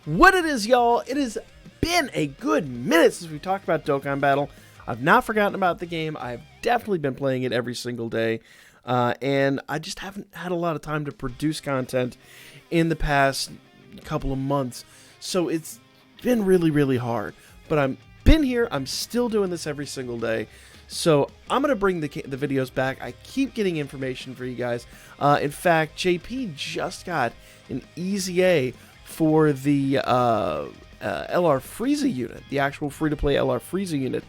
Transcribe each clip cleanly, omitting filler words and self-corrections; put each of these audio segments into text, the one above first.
What it is, y'all? It has been a good minute since we talked about Dokkan Battle. I've not forgotten about the game. I've definitely been playing it every single day. And I just haven't had a lot of time to produce content in the past couple of months. So it's been really, really hard. But I'm been here. I'm still doing this every single day. So I'm going to bring the videos back. I keep getting information for you guys. In fact, JP just got an easy A for the LR Frieza unit, the actual free-to-play LR Frieza unit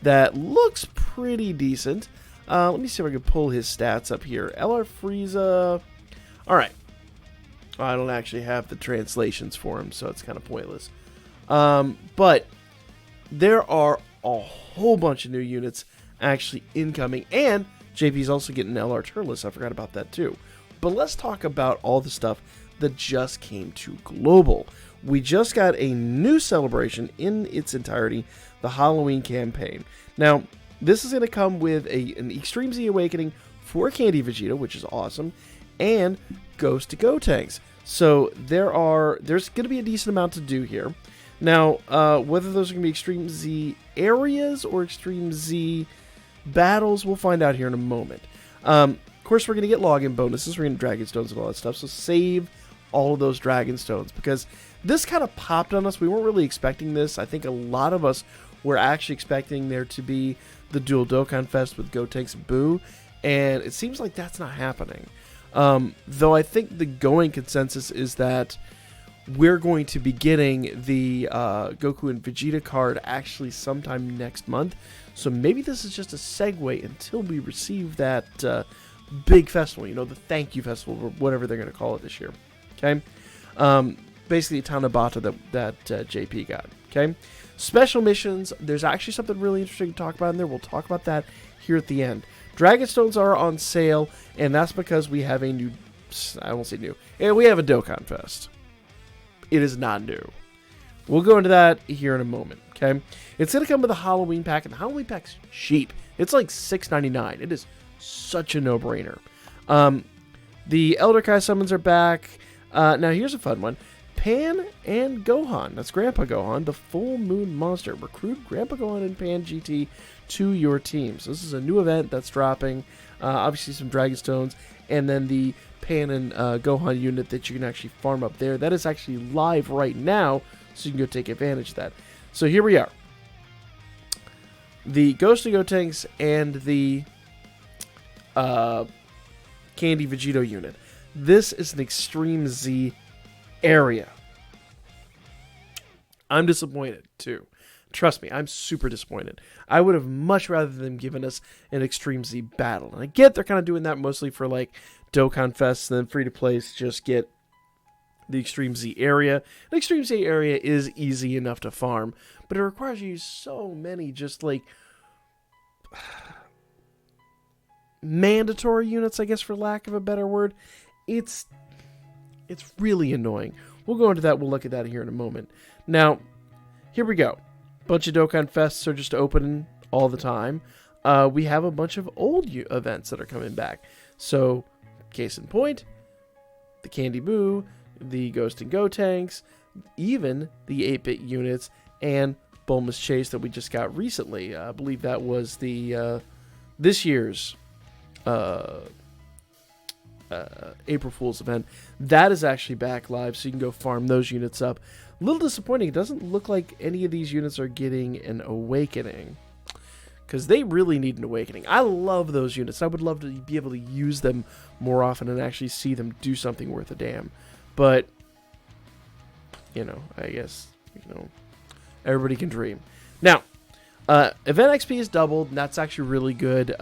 that looks pretty decent. Let me see if I can pull his stats up here. LR Frieza. All right. I don't actually have the translations for him, so it's kind of pointless. But there are a whole bunch of new units actually incoming, and JP's also getting LR Turles. I forgot about that too. But let's talk about all the stuff that just came to global. We just got a new celebration in its entirety, the Halloween campaign. Now, this is going to come with an Extreme Z Awakening for Candy Vegeta, which is awesome, and Ghost to Gotenks. So there's going to be a decent amount to do here. Now, whether those are going to be Extreme Z areas or Extreme Z battles, we'll find out here in a moment. Of course, we're going to get login bonuses. We're going to Dragon Stones and all that stuff. So save all of those Dragon Stones, because this kind of popped on us. We weren't really expecting this. I think a lot of us were actually expecting there to be the dual Dokkan Fest with Gotenks and Boo, and it seems like that's not happening. Though I think the going consensus is that we're going to be getting the Goku and Vegeta card actually sometime next month. So maybe this is just a segue until we receive that big festival, you know, the thank you festival, or whatever they're going to call it this year. Okay? Basically a Tanabata that JP got. Okay? Special missions, there's actually something really interesting to talk about in there. We'll talk about that here at the end. Dragon Stones are on sale, and that's because we have a new, I won't say new, we have a Dokkan Fest. It is not new. We'll go into that here in a moment, okay? It's going to come with a Halloween pack, and the Halloween pack's cheap. It's like $6.99. It is such a no-brainer. The Elder Kai summons are back. Now, here's a fun one. Pan and Gohan, that's Grandpa Gohan, the Full Moon Monster. Recruit Grandpa Gohan and Pan GT to your team. So this is a new event that's dropping. Obviously some Dragon Stones, and then the Pan and Gohan unit that you can actually farm up there. That is actually live right now, so you can go take advantage of that. So here we are. The Ghost of Gotenks and the Candy Vegito unit. This is an Extreme Z area. I'm disappointed too. Trust me, I'm super disappointed. I would have much rather them given us an Extreme Z battle. And I get they're kind of doing that mostly for like Dokkan Fest, and then free to plays just get the Extreme Z area. The Extreme Z area is easy enough to farm, but it requires you so many just like mandatory units, I guess, for lack of a better word. It's really annoying. We'll go into that. We'll look at that here in a moment. Now, here we go. Bunch of Dokkan Fests are just opening all the time. We have a bunch of old events that are coming back. So, case in point, the Candy Boo, the Ghost and Gotenks, even the 8-bit units, and Bulma's Chase that we just got recently. I believe that was the this year's April Fool's event. That is actually back live, so you can go farm those units up. A little disappointing. It doesn't look like any of these units are getting an awakening, because they really need an awakening. I love those units. I would love to be able to use them more often and actually see them do something worth a damn. But, you know, I guess, you know, everybody can dream. Now, event XP is doubled, and that's actually really good.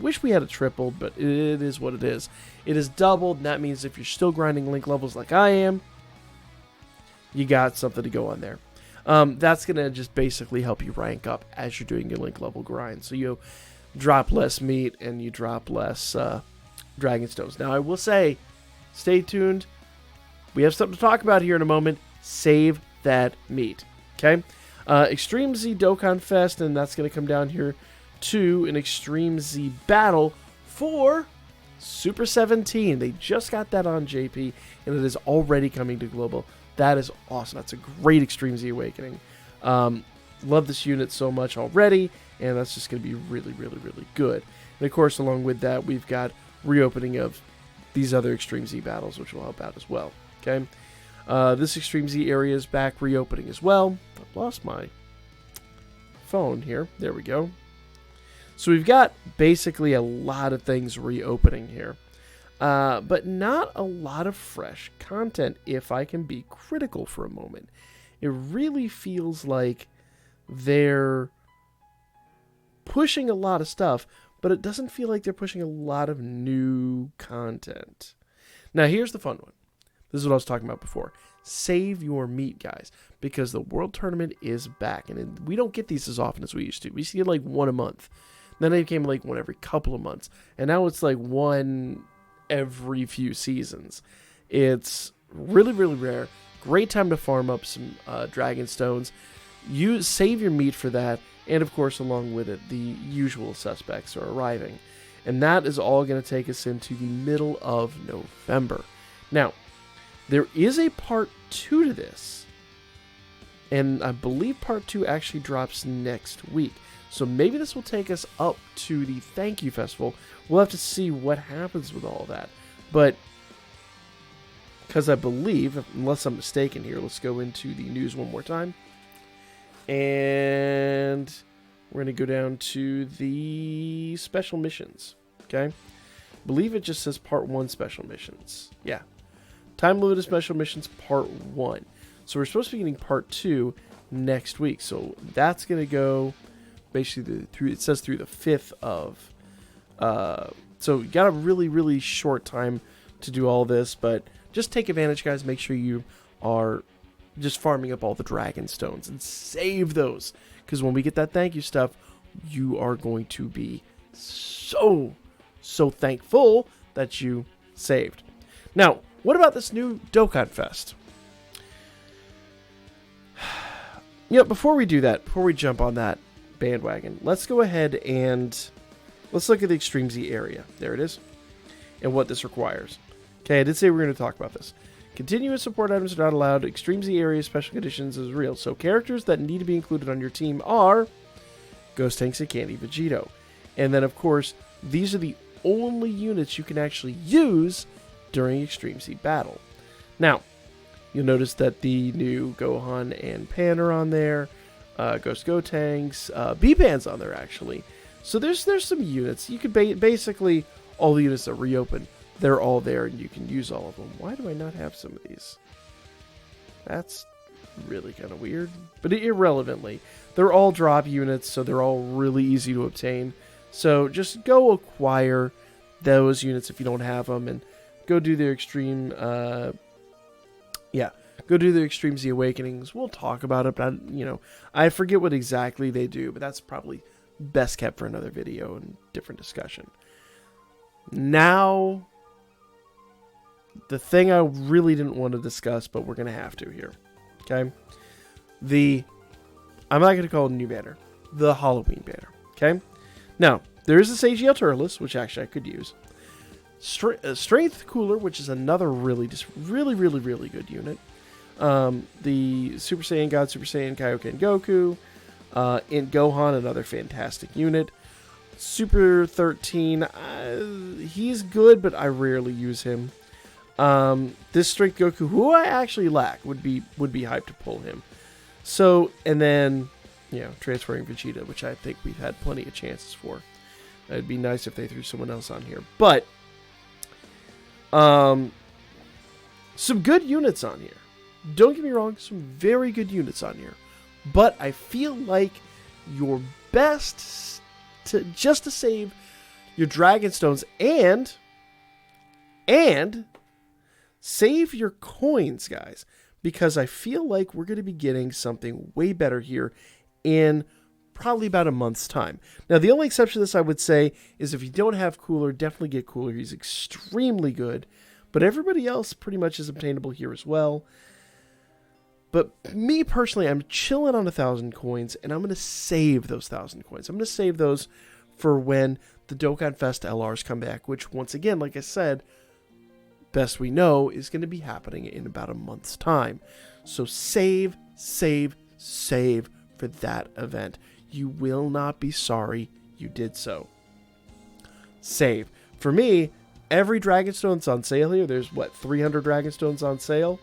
Wish we had it tripled, but it is what it is. It is doubled, and that means if you're still grinding link levels like I am, you got something to go on there. That's going to just basically help you rank up as you're doing your link level grind. So you drop less meat and you drop less Dragon Stones. Now, I will say, stay tuned. We have something to talk about here in a moment. Save that meat. Okay? Extreme Z Dokkan Fest, and that's going to come down here to an Extreme Z battle for Super 17. They just got that on JP, and it is already coming to global. That is awesome. That's a great Extreme Z Awakening. Love this unit so much already, and that's just going to be really, really, really good. And of course, along with that, we've got reopening of these other Extreme Z battles, which will help out as well. Okay, this Extreme Z area is back reopening as well. I've lost my phone here. There we go. So we've got basically a lot of things reopening here, but not a lot of fresh content, if I can be critical for a moment. It really feels like they're pushing a lot of stuff, but it doesn't feel like they're pushing a lot of new content. Now, here's the fun one. This is what I was talking about before. Save your meat, guys, because the World Tournament is back, and we don't get these as often as we used to. We see it like one a month. Then it became like one every couple of months, and now it's like one every few seasons. It's really, really rare. Great time to farm up some Dragon Stones. Save your meat for that, and of course, along with it, the usual suspects are arriving. And that is all going to take us into the middle of November. Now, there is a part 2 to this, and I believe part 2 actually drops next week. So maybe this will take us up to the Thank You Festival. We'll have to see what happens with all that. But, because I believe, unless I'm mistaken here, let's go into the news one more time. And we're going to go down to the special missions. Okay? I believe it just says Part 1 special missions. Yeah. Time limited special missions Part 1. So we're supposed to be getting Part 2 next week. So that's going to go basically it says through the 5th of. So you got a really, really short time to do all this. But just take advantage, guys. Make sure you are just farming up all the Dragon Stones and save those, because when we get that thank you stuff, you are going to be so thankful that you saved. Now, what about this new Dokkan Fest? Before we do that, before we jump on that bandwagon, let's go ahead and let's look at the Extreme Z area. There it is, and what this requires. Okay, I did say we were going to talk about this. Continuous support items are not allowed. Extreme Z area special conditions is real. So characters that need to be included on your team are Ghost Tanks and Candy Vegito. And then, of course, these are the only units you can actually use during Extreme Z battle. Now, you'll notice that the new Gohan and Pan are on there. Ghost Gotenks. B-Pan's on there, actually. So there's some units. You could basically, all the units that reopen, they're all there, and you can use all of them. Why do I not have some of these? That's really kind of weird. But irrelevantly, they're all drop units, so they're all really easy to obtain. So just go acquire those units if you don't have them, and go do their extreme... go do their Extreme Z Awakenings. We'll talk about it, but I forget what exactly they do, but that's probably best kept for another video and different discussion. Now, the thing I really didn't want to discuss, but we're going to have to here. Okay? I'm not going to call it a new banner. The Halloween banner. Okay? Now, there is a Seiji Turles, which actually I could use. Strength Cooler, which is another really good unit. The Super Saiyan God, Super Saiyan Kaioken Goku. In Gohan, another fantastic unit. Super 13, he's good, but I rarely use him. This Strength Goku, who I actually lack, would be hyped to pull him. So, and then, transferring Vegeta, which I think we've had plenty of chances for. It'd be nice if they threw someone else on here. But, some good units on here. Don't get me wrong, some very good units on here. But I feel like your best to save your Dragon Stones and save your coins, guys, because I feel like we're going to be getting something way better here in probably about a month's time. Now, the only exception to this I would say is if you don't have Cooler, definitely get Cooler. He's extremely good, but everybody else pretty much is obtainable here as well. But me personally, I'm chilling on 1,000 coins, and I'm going to save those 1,000 coins. I'm going to save those for when the Dokkan Fest LRs come back, which, once again, like I said, best we know, is going to be happening in about a month's time. So save, save, save for that event. You will not be sorry you did so. Save. For me, every Dragonstone's on sale here. There's, 300 Dragonstones on sale?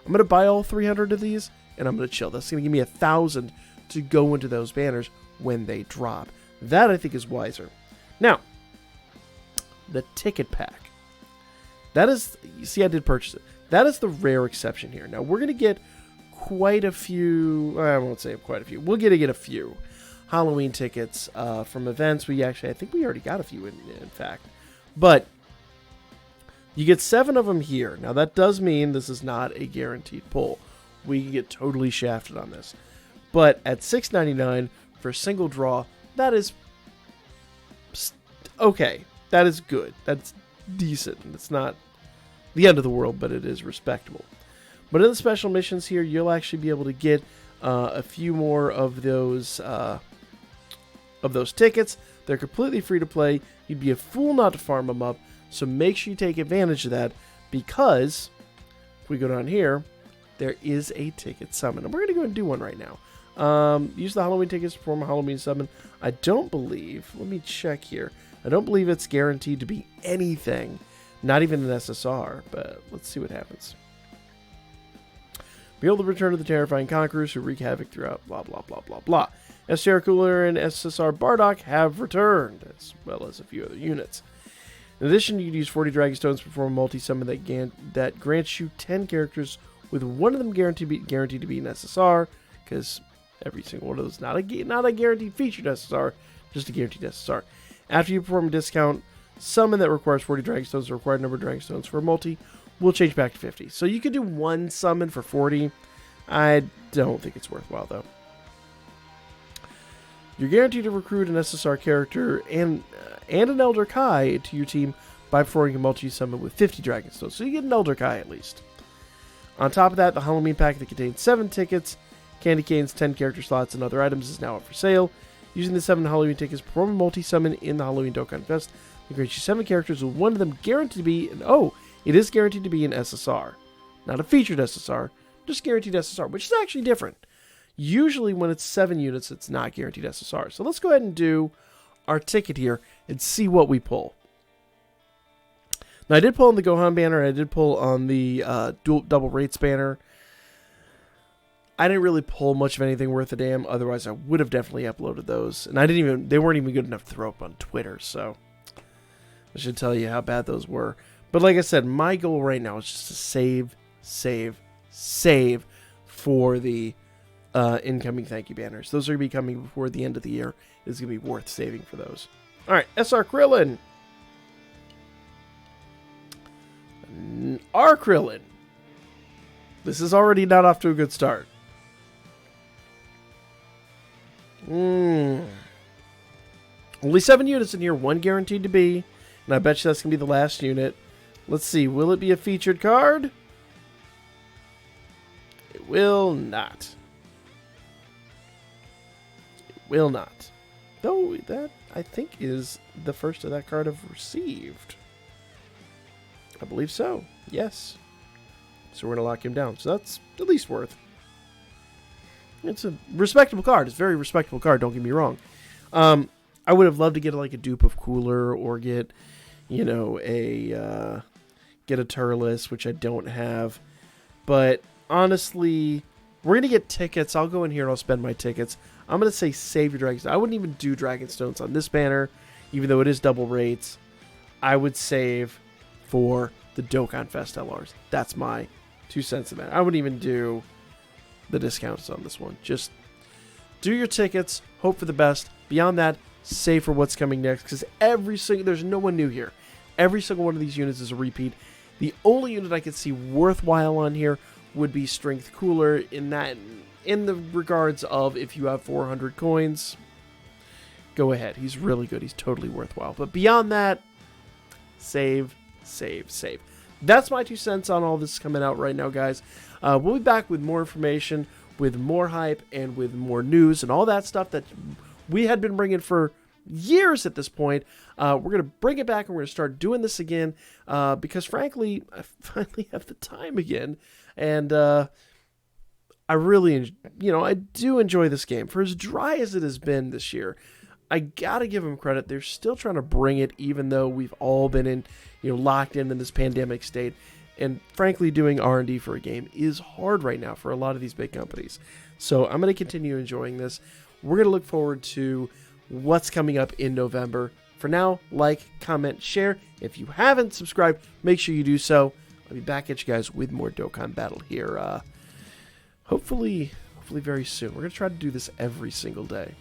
I'm going to buy all 300 of these, and I'm going to chill. That's going to give me 1,000 to go into those banners when they drop. That, I think, is wiser. Now, the ticket pack. That is, you see, I did purchase it. That is the rare exception here. Now, we're going to get quite a few, I won't say quite a few. We're going to get a few Halloween tickets from events. I think we already got a few, in fact. But you get 7 of them here. Now, that does mean this is not a guaranteed pull. We can get totally shafted on this. But at $6.99 for a single draw, that is okay. That is good. That's decent. It's not the end of the world, but it is respectable. But in the special missions here, you'll actually be able to get a few more of those tickets. They're completely free to play. You'd be a fool not to farm them up. So make sure you take advantage of that, because if we go down here, there is a ticket summon. And we're going to go and do one right now. Use the Halloween tickets to perform a Halloween summon. I don't believe, let me check here. I don't believe it's guaranteed to be anything, not even an SSR, but let's see what happens. Be able to return to the terrifying conquerors who wreak havoc throughout blah, blah, blah, blah, blah. STR Cooler and SSR Bardock have returned, as well as a few other units. In addition, you can use 40 Dragonstones to perform a multi-summon that grants you 10 characters, with one of them guaranteed to be an SSR, because every single one of those not a guaranteed featured SSR, just a guaranteed SSR. After you perform a discount summon that requires 40 Dragonstones, the required number of Dragonstones for a multi will change back to 50. So you could do one summon for 40. I don't think it's worthwhile, though. You're guaranteed to recruit an SSR character and an Elder Kai to your team by performing a multi-summon with 50 Dragonstones. So you get an Elder Kai at least. On top of that, the Halloween pack that contains 7 tickets, candy canes, 10 character slots, and other items is now up for sale. Using the 7 Halloween tickets, perform a multi-summon in the Halloween Dokkan Fest. It grants you 7 characters, with one of them guaranteed to be it is guaranteed to be an SSR. Not a featured SSR, just guaranteed SSR, which is actually different. Usually when it's 7 units, it's not guaranteed SSR. So let's go ahead and do our ticket here and see what we pull. Now, I did pull on the Gohan banner. I did pull on the double rates banner. I didn't really pull much of anything worth a damn. Otherwise, I would have definitely uploaded those. And they weren't even good enough to throw up on Twitter. So I should tell you how bad those were. But like I said, my goal right now is just to save for the incoming thank you banners. Those are going to be coming before the end of the year. It's going to be worth saving for those. All right, SR Krillin. R Krillin. This is already not off to a good start. Only 7 units in here, 1 guaranteed to be. And I bet you that's going to be the last unit. Let's see, will it be a featured card? It will not. It will not. Though that, I think, is the first of that card I've received. I believe so. Yes. So we're going to lock him down. So that's at least worth. It's a respectable card. It's a very respectable card, don't get me wrong. I would have loved to get like a dupe of Cooler, or get, get a Turles, which I don't have. But honestly, we're going to get tickets. I'll go in here and I'll spend my tickets. I'm going to say save your Dragonstones. I wouldn't even do Dragonstones on this banner, even though it is double rates. I would save for the Dokkan Fest LRs. That's my 2 cents on that. I wouldn't even do the discounts on this one. Just do your tickets, hope for the best. Beyond that, save for what's coming next, because there's no one new here. Every single one of these units is a repeat. The only unit I could see worthwhile on here would be Strength Cooler, in the regards of, if you have 400 coins, go ahead. He's really good. He's totally worthwhile. But beyond that, save. That's my 2 cents on all this coming out right now, guys. We'll be back with more information, with more hype, and with more news and all that stuff that we had been bringing for years at this point. We're going to bring it back and we're going to start doing this again because, frankly, I finally have the time again. And I really, I do enjoy this game. For as dry as it has been this year, I got to give them credit. They're still trying to bring it, even though we've all been locked in this pandemic state. And frankly, doing R&D for a game is hard right now for a lot of these big companies. So I'm going to continue enjoying this. We're going to look forward to what's coming up in November. For now, like, comment, share. If you haven't subscribed, make sure you do so. I'll be back at you guys with more Dokkan Battle here. Hopefully very soon. We're going to try to do this every single day.